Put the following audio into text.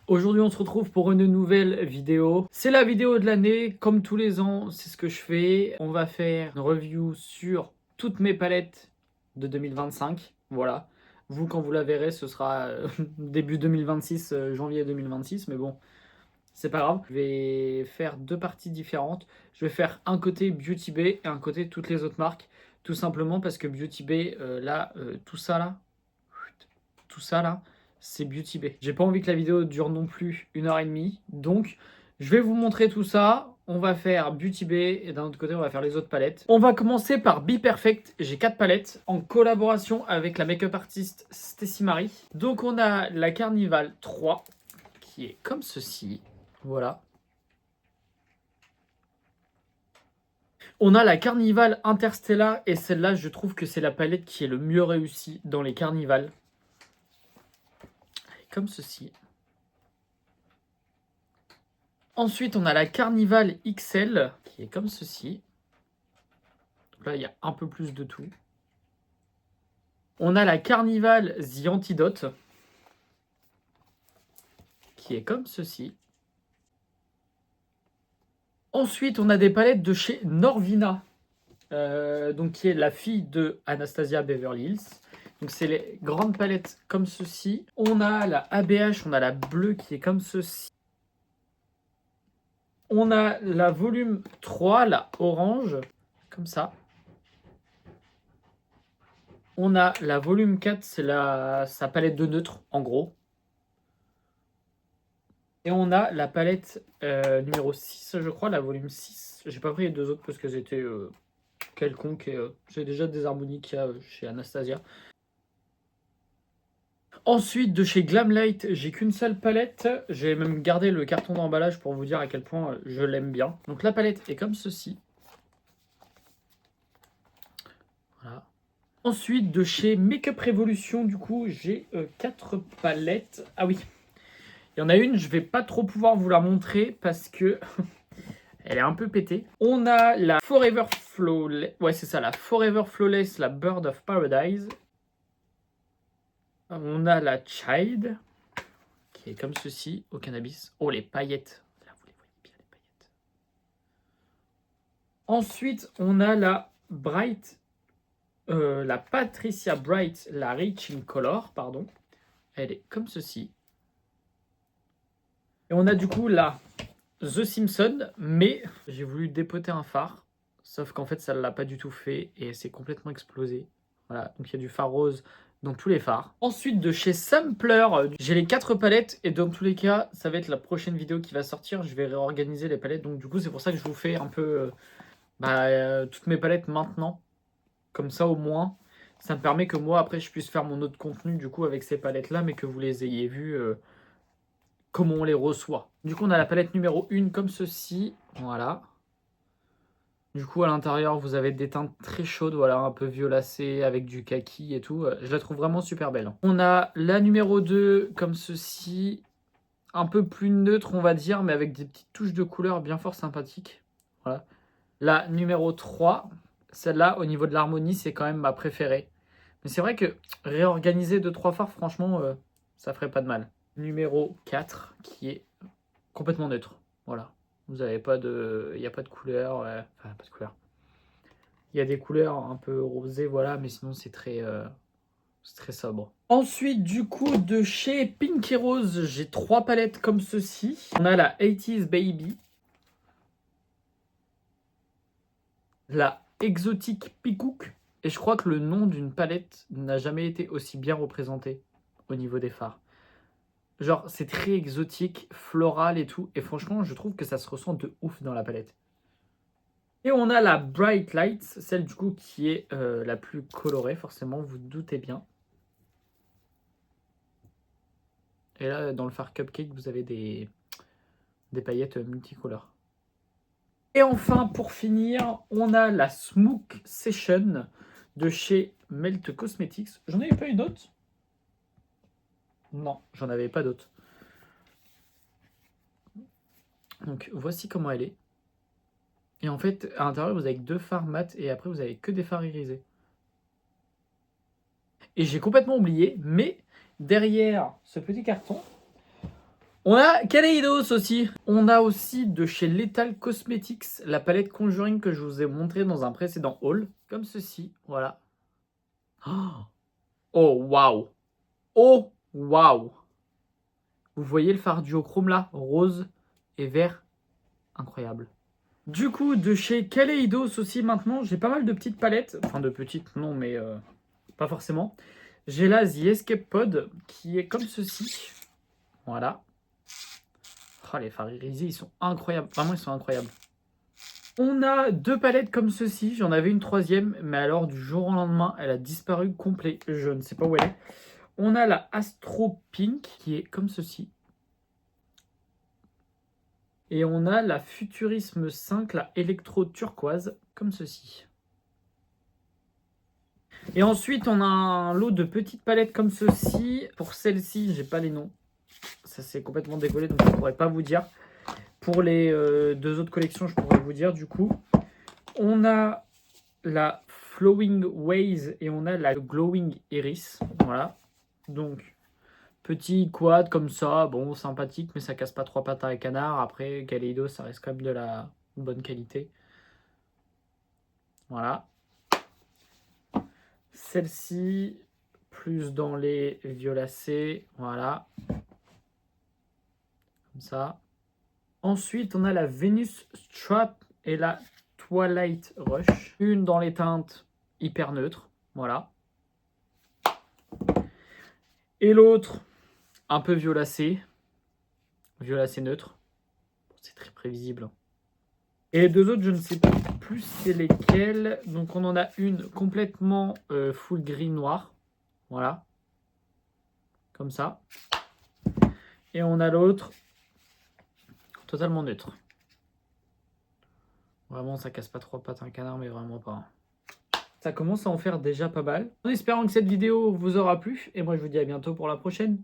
Aujourd'hui, on se retrouve pour une nouvelle vidéo. C'est la vidéo de l'année, comme tous les ans, c'est ce que je fais. On va faire une review sur toutes mes palettes de 2025. Voilà. Vous, quand vous la verrez, ce sera début 2026, janvier 2026, mais bon, c'est pas grave. Je vais faire deux parties différentes. Je vais faire un côté Beauty Bay et un côté toutes les autres marques. Tout simplement parce que Beauty Bay, tout ça là, c'est Beauty Bay. J'ai pas envie que la vidéo dure non plus 1h30, donc je vais vous montrer tout ça. On va faire Beauty Bay et d'un autre côté on va faire les autres palettes. On va commencer par Be Perfect. J'ai 4 palettes en collaboration avec la make-up artiste Stacy Marie. Donc on a la Carnival 3 qui est comme ceci. Voilà. On a la Carnival Interstellar et celle-là je trouve que c'est la palette qui est le mieux réussie dans les carnivals. Comme ceci. Ensuite, on a la Carnival XL, qui est comme ceci. Donc là, il y a un peu plus de tout. On a la Carnival The Antidote, qui est comme ceci. Ensuite, on a des palettes de chez Norvina, donc qui est la fille de Anastasia Beverly Hills. Donc c'est les grandes palettes comme ceci. On a la ABH, on a la bleue qui est comme ceci. On a la volume 3, la orange, comme ça. On a la volume 4, c'est sa palette de neutre, en gros. Et on a la palette numéro 6, je crois, la volume 6. J'ai pas pris les deux autres parce qu'elles étaient quelconques. Et j'ai déjà des harmonies qu'il y a chez Anastasia. Ensuite, de chez Glamlight, j'ai qu'une seule palette. J'ai même gardé le carton d'emballage pour vous dire à quel point je l'aime bien. Donc la palette est comme ceci. Voilà. Ensuite, de chez Makeup Revolution, du coup, j'ai 4 palettes. Ah oui, il y en a une, je vais pas trop pouvoir vous la montrer parce que elle est un peu pétée. On a la Forever Flawless. Ouais, c'est ça, la Forever Flawless, la Bird of Paradise. On a la Child, qui est comme ceci, au cannabis. Oh, les paillettes. Là, vous les voyez bien, les paillettes. Ensuite, on a la Bright, la Patricia Bright, la Reaching Color, pardon. Elle est comme ceci. Et on a du coup la The Simpson, mais j'ai voulu dépoter un phare, sauf qu'en fait ça ne l'a pas du tout fait et c'est complètement explosé. Voilà, donc il y a du phare rose dans tous les phares. Ensuite, de chez Sampler, j'ai les 4 palettes et dans tous les cas, ça va être la prochaine vidéo qui va sortir. Je vais réorganiser les palettes, donc du coup c'est pour ça que je vous fais un peu toutes mes palettes maintenant. Comme ça au moins, ça me permet que moi après je puisse faire mon autre contenu du coup avec ces palettes là, mais que vous les ayez vues comment on les reçoit. Du coup, on a la palette numéro 1 comme ceci. Voilà. Du coup, à l'intérieur, vous avez des teintes très chaudes, voilà, un peu violacées avec du kaki et tout. Je la trouve vraiment super belle. On a la numéro 2 comme ceci. Un peu plus neutre, on va dire, mais avec des petites touches de couleur bien fort sympathiques. Voilà. La numéro 3, celle-là, au niveau de l'harmonie, c'est quand même ma préférée. Mais c'est vrai que réorganiser 2-3 fards, franchement, ça ferait pas de mal. Numéro 4, qui est complètement neutre. Voilà. Vous n'avez pas de. Il n'y a pas de couleur. Enfin, pas de couleur. Il y a des couleurs un peu rosées, voilà, mais sinon c'est très sobre. Ensuite, du coup, de chez Pink Rose, j'ai 3 palettes comme ceci. On a la 80s Baby, la Exotic Peacock, et je crois que le nom d'une palette n'a jamais été aussi bien représenté au niveau des fards. Genre, c'est très exotique, floral et tout. Et franchement, je trouve que ça se ressent de ouf dans la palette. Et on a la Bright Lights, celle du coup qui est la plus colorée, forcément, vous doutez bien. Et là, dans le fard Cupcake, vous avez des paillettes multicolores. Et enfin, pour finir, on a la Smoke Session de chez Melt Cosmetics. J'en avais pas une autre? Non, j'en avais pas d'autre. Donc, voici comment elle est. Et en fait, à l'intérieur, vous avez 2 fards mat et après, vous avez que des fards irisés. Et j'ai complètement oublié, mais derrière ce petit carton, On a Kaleidos aussi. On a aussi de chez Lethal Cosmetics la palette Conjuring que je vous ai montré dans un précédent haul. Comme ceci, voilà. Oh waouh. Oh waouh. Vous voyez le fard duochrome là, rose et vert, incroyable. Du coup, de chez Kaleidos aussi maintenant, j'ai pas mal de petites palettes. Enfin de petites, non mais pas forcément. J'ai là The Escape Pod qui est comme ceci. Voilà. Oh, les fards irisés, ils sont incroyables. Vraiment, ils sont incroyables. On a 2 palettes comme ceci. J'en avais une troisième, mais alors du jour au lendemain, elle a disparu complet. Je ne sais pas où elle est. On a la Astro Pink qui est comme ceci. Et on a la Futurisme 5, la Electro Turquoise, comme ceci. Et ensuite, on a un lot de petites palettes comme ceci. Pour celle-ci, j'ai pas les noms. Ça s'est complètement décollé, donc je ne pourrais pas vous dire. Pour les 2 autres collections, je pourrais vous dire du coup. On a la Flowing Ways et on a la Glowing Iris. Voilà. Donc, petit quad comme ça. Bon, sympathique, mais ça casse pas 3 pattes à un canard. Après, Kaleido, ça reste quand même de la bonne qualité. Voilà. Celle-ci, plus dans les violacés. Voilà. Comme ça. Ensuite, on a la Venus Strap et la Twilight Rush. Une dans les teintes hyper neutres. Voilà. Et l'autre, un peu violacé. Violacé neutre. C'est très prévisible. Et les 2 autres, je ne sais plus c'est lesquels. Donc, on en a une complètement full gris noir. Voilà. Comme ça. Et on a l'autre totalement neutre. Vraiment, ça casse pas 3 pattes à un canard, mais vraiment pas. Ça commence à en faire déjà pas mal. En espérant que cette vidéo vous aura plu. Et moi, je vous dis à bientôt pour la prochaine.